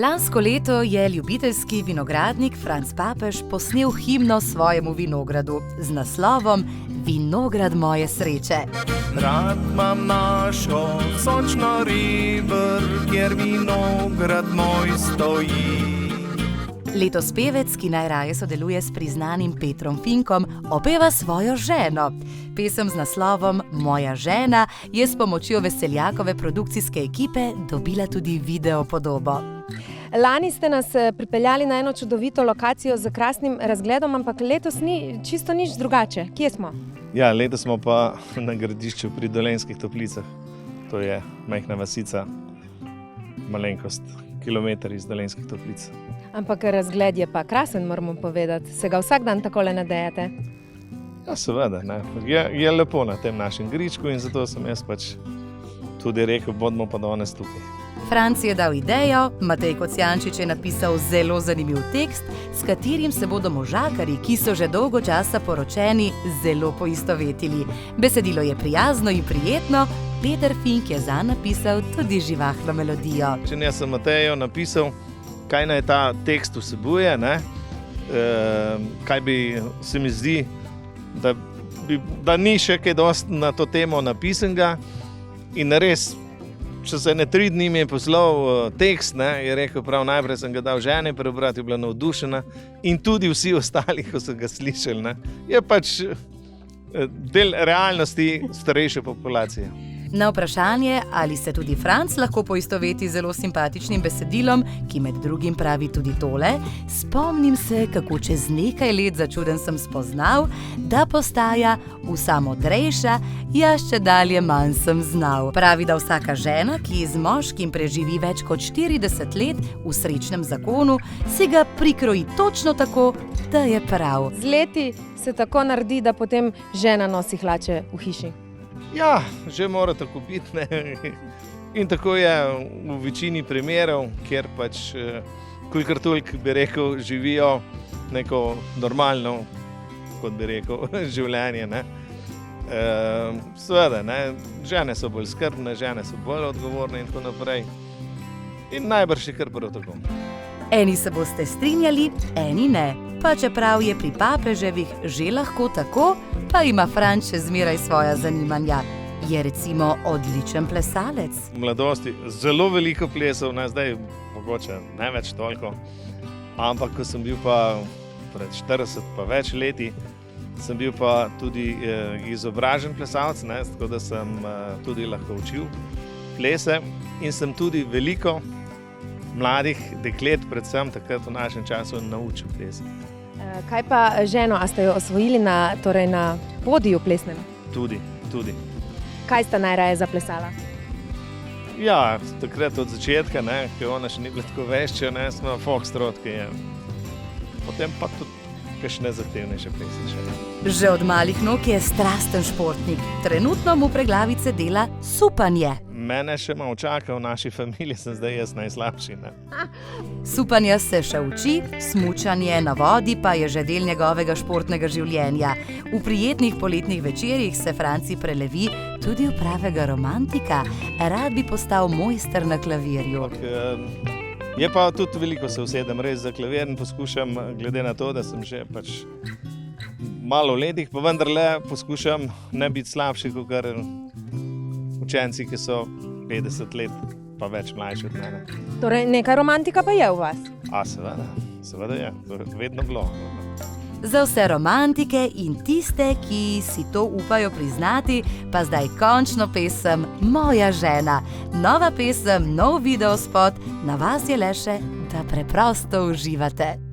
Lansko leto je ljubiteljski vinogradnik Franc Papež posnel himno svojemu vinogradu z naslovom Vinograd moje sreče. Rad imam našo sočno river, kjer vinograd moj stoji. Letos pevec, ki najraje sodeluje s priznanim Petrom Finkom, opeva svojo ženo. Pesem z naslovom Moja žena je s pomočjo Veseljakove produkcijske ekipe dobila tudi video podobo. Lani ste nas pripeljali na eno čudovito lokacijo z krasnim razgledom, ampak letos ni čisto nič drugače. Kje smo? Ja, letos smo pa na Gradišču pri Dolenjskih Toplicah. To je majhna vasica, malenkost, kilometer iz Dolenjskih Toplic. Ampak razgled je pa krasen, moramo povedati. Se ga vsak dan takole nadejate? Ja, seveda, ne. Je lepo na tem našem gričku in zato sem jaz pač tudi rekel, bodimo pa danes tukaj. Franc je dal idejo, Matej Kocijančič je napisal zelo zanimiv tekst, s katerim se bodo možakarji, ki so že dolgo časa poročeni, zelo poistovetili. Besedilo je prijazno in prijetno, Peter Fink je zanj napisal tudi živahno melodijo. Jaz sem Mateju napisal, kaj naj ta tekst vsebuje, ne? Kaj bi se mi zdi, da ni še kaj dosti na to temo napisanega in res, čez 3 dni mi je poslal tekst, ne, je rekel, prav najprej sem ga dal ženi prebrati, je bila navdušena in tudi vsi ostali, ko so ga slišali, ne, je pač del realnosti starejše populacije. Na vprašanje, ali se tudi Franc lahko poistoveti z zelo simpatičnim besedilom, ki med drugim pravi tudi tole, spomnim se, kako čez nekaj let začuden sem spoznal, da postaja vsa modrejša, jaz čedalje manj sem znal. Pravi, da vsaka žena, ki z moškim preživi več kot 40 let v srečnem zakonu, si ga prikroji točno tako, da je prav. Z leti se tako naredi, da potem žena nosi hlače v hiši. Ja, že mora tako biti, ne. In tako je v večini primerov, kjer pač, kolikor toliko bi rekel, živijo neko normalno, kot bi rekel, življenje, ne. Seveda, ne, žene so bolj skrbne, žene so bolj odgovorne in tako naprej. In najbrž je kar prav tako. Eni se boste strinjali, eni ne. Pa čeprav je pri Papeževih že lahko tako, pa ima Franc še zmeraj svoja zanimanja. Je recimo odličen plesalec. V mladosti zelo veliko plesal, ne, zdaj mogoče ne več toliko, ampak ko sem bil pa pred 40 pa več leti, sem bil pa tudi izobražen plesalec, ne, tako da sem tudi lahko učil plese in sem tudi veliko mladih deklet, predvsem takrat v našem času, naučil plesati. Kaj pa ženo, a ste jo osvojili na podiju plesnem? Tudi. Kaj sta najraje zaplesala? Ja, takrat od začetka, ne, ker ona še ni bila tako vešča, ne, smo foxtrot, ki je. Potem pa tudi kakšne zahtevnejše plesniče. Že od malih nog je strasten športnik. Trenutno mu preglavice dela supanje. Mene še malo čaka, v naši familiji sem zdaj jaz najslabši, ne. Supanja se še uči, smučanje na vodi pa je že del njegovega športnega življenja. V prijetnih poletnih večerih se Franci prelevi tudi v pravega romantika. Rad bi postal mojster na klavirju. Je pa tudi veliko se usedem res za klavir in poskušam, glede na to, da sem že pač malo v letih, pa vendarle poskušam ne biti slabši, kakor učenci, ki so 50 let pa več mlajši od mene. Torej, nekaj romantika pa je v vas? Seveda je, to je vedno bilo. Za vse romantike in tiste, ki si to upajo priznati, pa zdaj končno pesem Moja žena. Nova pesem, nov videospot, na vas je le še, da preprosto uživate.